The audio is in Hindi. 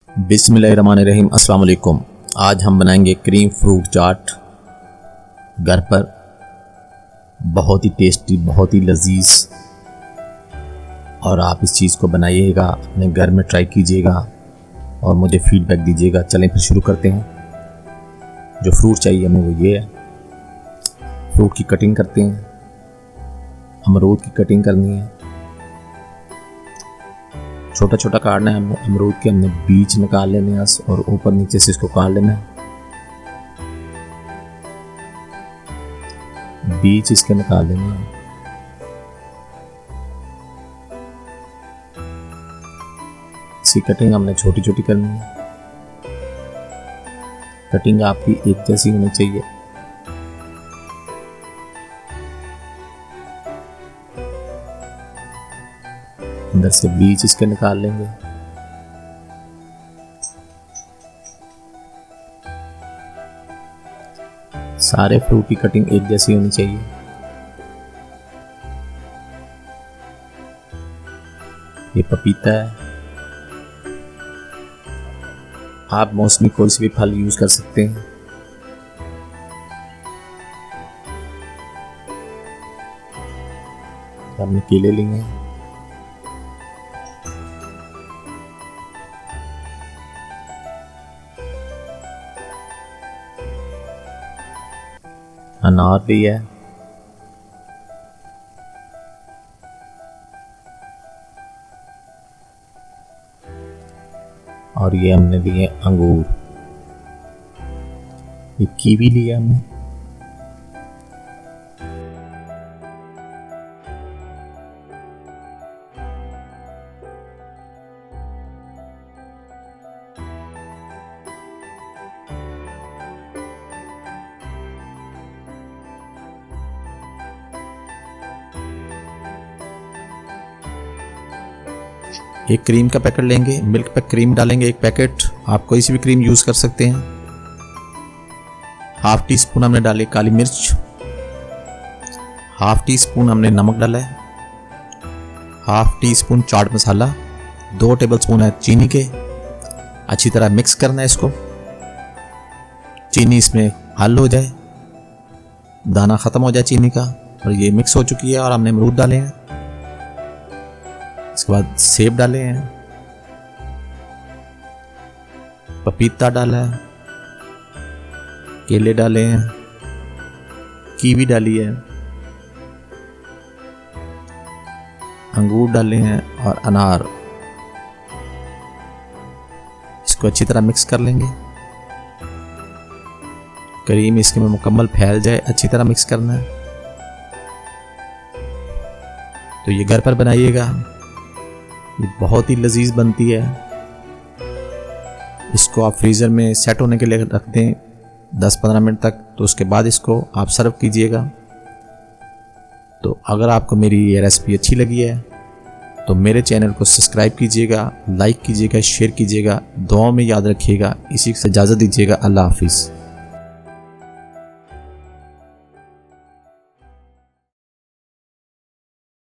बिस्मिल्लाहिर्रहमानिर्रहीम। अस्सलाम वालेकुम। आज हम बनाएंगे क्रीम फ्रूट चाट घर पर। बहुत ही टेस्टी, बहुत ही लजीज। और आप इस चीज़ को बनाइएगा, अपने घर में ट्राई कीजिएगा और मुझे फीडबैक दीजिएगा। चलें फिर शुरू करते हैं। जो फ्रूट चाहिए हमें वो ये है। फ्रूट की कटिंग करते हैं। अमरूद की कटिंग करनी है, छोटा छोटा काटना है हमें। अमरूद के हमने बीज निकाल लेने हैं और ऊपर नीचे से इसको काट लेना है। बीज इसके निकाल लेने हैं। इसकी कटिंग हमने छोटी छोटी करनी है। कटिंग आपकी एक जैसी होनी चाहिए। अंदर से बीज इसके निकाल लेंगे। सारे फ्रूट की कटिंग एक जैसी होनी चाहिए। ये पपीता है। आप मौसमी कोई सी भी फल यूज कर सकते हैं। हमने केले लिए हैं। अनार भी है। और ये हमने लिए अंगूर। ये कीवी लिया हमने। एक क्रीम का पैकेट लेंगे, मिल्क पे क्रीम डालेंगे एक पैकेट। आप कोई सी भी क्रीम यूज़ कर सकते हैं। हाफ टी स्पून हमने डाली काली मिर्च। हाफ टी स्पून हमने नमक डाला है। Half tea spoon chaat masala. 2 table spoon है चीनी के। अच्छी तरह मिक्स करना है इसको। चीनी इसमें हल हो जाए, दाना ख़त्म हो जाए चीनी का। और ये मिक्स हो चुकी है। और हमने अमरूद डाले हैं। इसके बाद सेब डाले हैं, पपीता डाला है, केले डाले हैं, कीवी डाली है, अंगूर डाले हैं और अनार। इसको अच्छी तरह मिक्स कर लेंगे। क्रीम इसके में मुकम्मल फैल जाए, अच्छी तरह मिक्स करना है। तो ये घर पर बनाइएगा, ये बहुत ही लजीज बनती है। इसको आप फ्रीज़र में सेट होने के लिए रख दें 10-15 मिनट तक। तो उसके बाद इसको आप सर्व कीजिएगा। तो अगर आपको मेरी ये रेसिपी अच्छी लगी है तो मेरे चैनल को सब्सक्राइब कीजिएगा, लाइक कीजिएगा, शेयर कीजिएगा। दुआओं में याद रखिएगा। इसी से इजाज़त दीजिएगा। अल्लाह हाफिज़।